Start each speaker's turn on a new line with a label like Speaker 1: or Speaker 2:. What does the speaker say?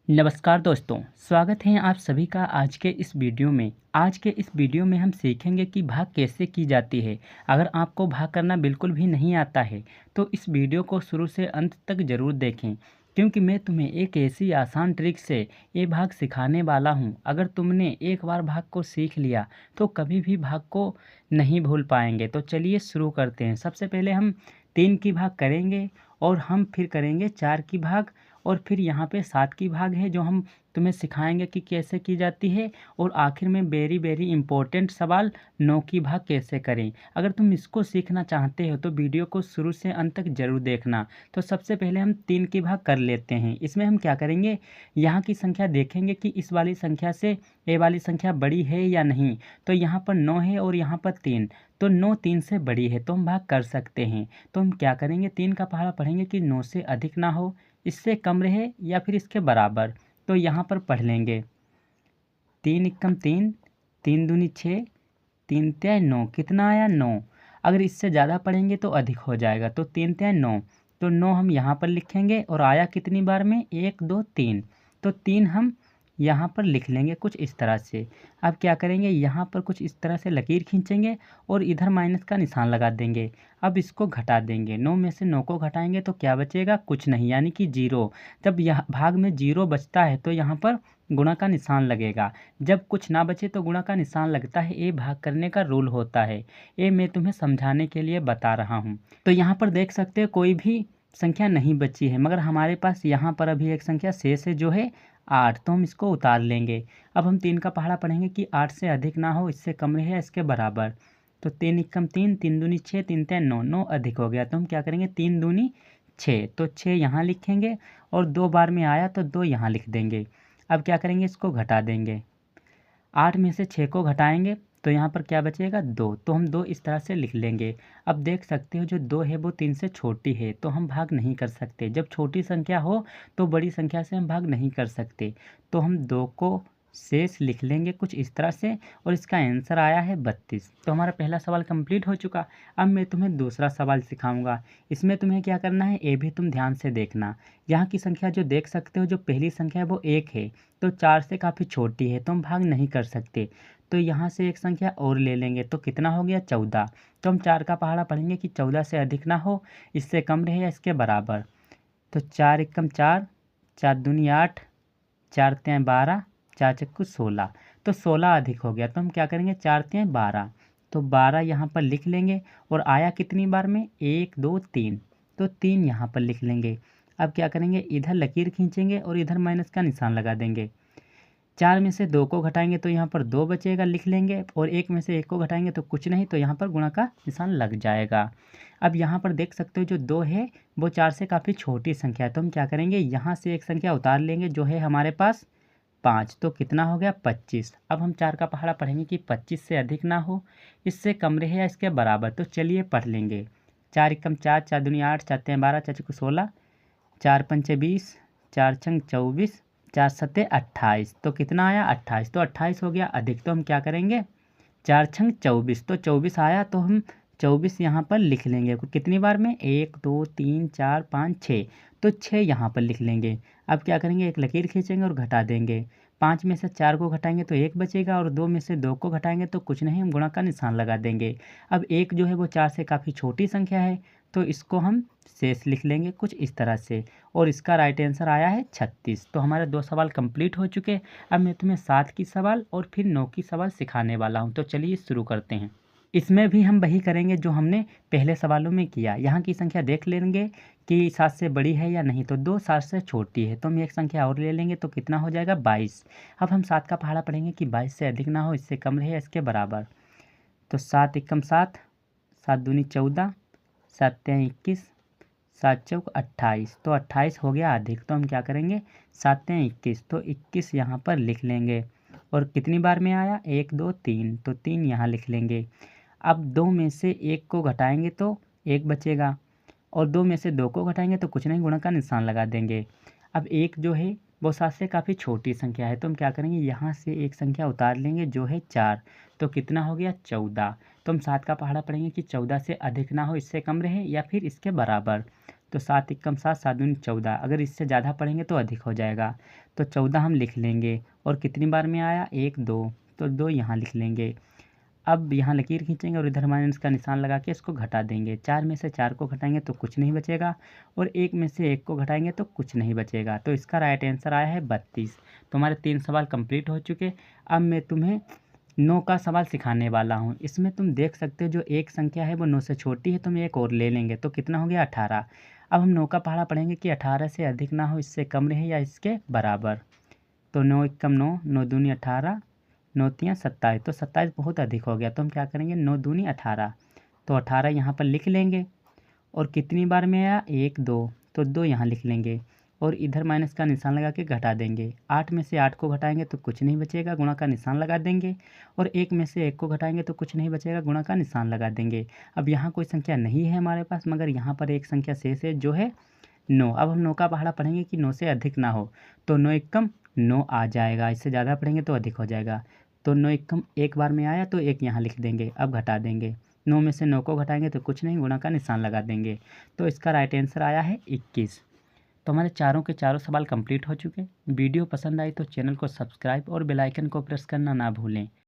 Speaker 1: नमस्कार दोस्तों, स्वागत है आप सभी का आज के इस वीडियो में। आज के इस वीडियो में हम सीखेंगे कि भाग कैसे की जाती है। अगर आपको भाग करना बिल्कुल भी नहीं आता है, तो इस वीडियो को शुरू से अंत तक ज़रूर देखें, क्योंकि मैं तुम्हें एक ऐसी आसान ट्रिक से ये भाग सिखाने वाला हूँ। अगर तुमने एक बार भाग को सीख लिया, तो कभी भी भाग को नहीं भूल पाएंगे। तो चलिए शुरू करते हैं। सबसे पहले हम 3 की भाग करेंगे और हम फिर करेंगे 4 की भाग और फिर यहाँ पे 7 की भाग है जो हम तुम्हें सिखाएंगे कि कैसे की जाती है। और आखिर में वेरी वेरी इंपॉर्टेंट सवाल 9 की भाग कैसे करें। अगर तुम इसको सीखना चाहते हो तो वीडियो को शुरू से अंत तक ज़रूर देखना। तो सबसे पहले हम 3 की भाग कर लेते हैं। इसमें हम क्या करेंगे, यहाँ की संख्या देखेंगे कि इस वाली संख्या से ये वाली संख्या बड़ी है या नहीं। तो यहाँ पर 9 है और यहाँ पर 3, तो 9 3 से बड़ी है तो हम भाग कर सकते हैं। तो हम क्या करेंगे, 3 का पहाड़ा पढ़ेंगे कि 9 से अधिक ना हो, इससे कम रहे या फिर इसके बराबर। तो यहाँ पर पढ़ लेंगे 3 एकम 3, 3 दूनी 6, 3 तिहाई 9, कितना आया 9। अगर इससे ज़्यादा पढ़ेंगे तो अधिक हो जाएगा, तो 3 तिहाई 9, तो 9 हम यहाँ पर लिखेंगे और आया कितनी बार में 1 2 3, तो 3 हम यहाँ पर लिख लेंगे कुछ इस तरह से। अब क्या करेंगे, यहाँ पर कुछ इस तरह से लकीर खींचेंगे और इधर माइनस का निशान लगा देंगे। अब इसको घटा देंगे, 9 में से 9 को घटाएंगे तो क्या बचेगा, कुछ नहीं, यानी कि 0। जब यह भाग में 0 बचता है तो यहाँ पर गुणा का निशान लगेगा। जब कुछ ना बचे तो गुणा का निशान लगता है। ये भाग करने का रूल होता है। ये मैं तुम्हें समझाने के लिए बता रहा हूँ। तो यहाँ पर देख सकते हो कोई भी संख्या नहीं बची है, मगर हमारे पास यहाँ पर अभी एक संख्या शेष है जो है 8, तो हम इसको उतार लेंगे। अब हम 3 का पहाड़ा पढ़ेंगे कि 8 से अधिक ना हो, इससे कम रहे या इसके बराबर। तो 3 एकम 3, 3 दूनी 6, 3 तिहाई 9, 9 अधिक हो गया तो हम क्या करेंगे, 3 दूनी 6, तो 6 यहाँ लिखेंगे और 2 बार में आया तो 2 यहाँ लिख देंगे। अब क्या करेंगे, इसको घटा देंगे, 8 में से 6 को घटाएंगे तो यहाँ पर क्या बचेगा 2, तो हम 2 इस तरह से लिख लेंगे। अब देख सकते हो जो 2 है वो 3 से छोटी है, तो हम भाग नहीं कर सकते। जब छोटी संख्या हो तो बड़ी संख्या से हम भाग नहीं कर सकते, तो हम 2 को शेष लिख लेंगे कुछ इस तरह से। और इसका आंसर आया है 32। तो हमारा पहला सवाल कंप्लीट हो चुका। अब मैं तुम्हें दूसरा सवाल सिखाऊंगा। इसमें तुम्हें क्या करना है, ये भी तुम ध्यान से देखना। यहाँ की संख्या जो देख सकते हो, जो पहली संख्या है वो 1 है, तो 4 से काफ़ी छोटी है तो हम भाग नहीं कर सकते। तो यहाँ से एक संख्या और ले लेंगे तो कितना हो गया 14। तो हम 4 का पहाड़ा पढ़ेंगे कि 14 से अधिक ना हो, इससे कम रहे या इसके बराबर। तो 4 एकम 4, 4 दूनी 8, 4 तिहाई 12, 4 चक्कू 16, तो 16 अधिक हो गया तो हम क्या करेंगे, 4 तिहाई 12, तो 12 यहाँ पर लिख लेंगे। और आया कितनी बार में 1 2 3, तो 3 यहाँ पर लिख लेंगे। अब क्या करेंगे, इधर लकीर खींचेंगे और इधर माइनस का निशान लगा देंगे। 4 में से 2 को घटाएंगे तो यहाँ पर 2 बचेगा, लिख लेंगे। और 1 में से 1 को घटाएंगे तो कुछ नहीं, तो यहाँ पर गुणा का निशान लग जाएगा। अब यहाँ पर देख सकते हो जो 2 है वो 4 से काफ़ी छोटी संख्या है, तो हम क्या करेंगे, यहाँ से एक संख्या उतार लेंगे जो है हमारे पास 5, तो कितना हो गया 25। अब हम 4 का पहाड़ा पढ़ेंगे कि 25 से अधिक ना हो, इससे कम रहे या इसके बराबर। तो चलिए पढ़ लेंगे, 4 एकम 4, 4 दूनी 8, 4 तिहाई 12, 4 चौके 16, 4 पंचे 20, 4 छंग 24, 4 सत्ते 28, तो कितना आया 28। तो 28 हो गया अधिक, तो हम क्या करेंगे, 4 छंग 24, तो 24 आया तो हम 24 यहाँ पर लिख लेंगे कितनी बार में, 1 2 3 4 5 6, तो 6 यहाँ पर लिख लेंगे। अब क्या करेंगे, एक लकीर खींचेंगे और घटा देंगे। 5 में से 4 को घटाएंगे तो 1 बचेगा और 2 में से 2 को घटाएंगे तो कुछ नहीं, हम गुणा का निशान लगा देंगे। अब 1 जो है वो 4 से काफ़ी छोटी संख्या है, तो इसको हम शेष लिख लेंगे कुछ इस तरह से। और इसका राइट आंसर आया है 36। तो हमारे 2 सवाल कंप्लीट हो चुके। अब मैं तुम्हें 7 की सवाल और फिर 9 की सवाल सिखाने वाला हूँ। तो चलिए शुरू करते हैं। इसमें भी हम वही करेंगे जो हमने पहले सवालों में किया। यहाँ की संख्या देख लेंगे कि 7 से बड़ी है या नहीं, तो 2 7 से छोटी है, तो हम एक संख्या और ले लेंगे तो कितना हो जाएगा 22। अब हम 7 का पहाड़ा पढ़ेंगे कि 22 से अधिक ना हो, इससे कम रहे या इसके बराबर। तो 7 एकम 7, 7 दूनी 14, 7 तिहाई 21, 7 चौक 28, तो 28 हो गया अधिक, तो हम क्या करेंगे, 7 तिहाई 21, तो 21 यहाँ पर लिख लेंगे। और कितनी बार में आया 1 2 3, तो 3 यहाँ लिख लेंगे। अब 2 में से 1 को घटाएंगे तो 1 बचेगा और 2 में से 2 को घटाएंगे तो कुछ नहीं, गुणा का निशान लगा देंगे। अब 1 जो है वो 7 से काफ़ी छोटी संख्या है, तो हम क्या करेंगे, यहाँ से एक संख्या उतार लेंगे जो है 4, तो कितना हो गया 14। तो हम 7 का पहाड़ा पढ़ेंगे कि 14 से अधिक ना हो, इससे कम रहे या फिर इसके बराबर। तो 7 एकम 7, 7 दूनी 14। अगर इससे ज़्यादा पढ़ेंगे तो अधिक हो जाएगा। तो 14 हम लिख लेंगे। और कितनी बार में आया, 1 2, तो 2 यहाँ लिख लेंगे। अब यहाँ लकीर खींचेंगे और इधर माइनस का निशान लगा के इसको घटा देंगे। 4 में से 4 को घटाएंगे तो कुछ नहीं बचेगा, और 1 में से 1 को घटाएंगे तो कुछ नहीं बचेगा। तो इसका राइट आंसर आया है 32। तो हमारे 3 सवाल कंप्लीट हो चुके। अब मैं तुम्हें 9 का सवाल सिखाने वाला हूँ। इसमें तुम देख सकते हो जो एक संख्या है वो 9 से छोटी है, तो हम एक और ले लेंगे तो कितना हो गया, 18। अब हम 9 का पहाड़ा पढ़ेंगे कि 18 से अधिक ना हो, इससे कम रहे या इसके बराबर। तो 9 एकम 9, 9 दूनी 18, 9 तियाँ 27। तो 27 बहुत अधिक हो गया, तो हम क्या करेंगे, 9 दूनी 18। तो 18 यहाँ पर लिख लेंगे। और कितनी बार में आया, 1 2, तो 2 यहाँ लिख लेंगे। और इधर माइनस का निशान लगा के घटा देंगे। 8 में से 8 को घटाएंगे तो कुछ नहीं बचेगा, गुणा का निशान लगा देंगे। और 1 में से 1 को घटाएंगे तो कुछ नहीं बचेगा, गुणा का निशान लगा देंगे। अब यहाँ कोई संख्या नहीं है हमारे पास, मगर यहाँ पर एक संख्या शेष है जो है 9। अब हम 9 का पहाड़ा पढ़ेंगे कि 9 से अधिक ना हो, तो 9 एकम 9 आ जाएगा। इससे ज़्यादा पढ़ेंगे तो अधिक हो जाएगा। तो 9 एकम एक बार में आया तो 1 यहाँ लिख देंगे। अब घटा देंगे। 9 में से 9 को घटाएंगे तो कुछ नहीं, गुणा का निशान लगा देंगे। तो इसका राइट आंसर आया है 21। तो हमारे चारों के चारों सवाल कंप्लीट हो चुके। वीडियो पसंद आई तो चैनल को सब्सक्राइब और बेल आइकन को प्रेस करना ना भूलें।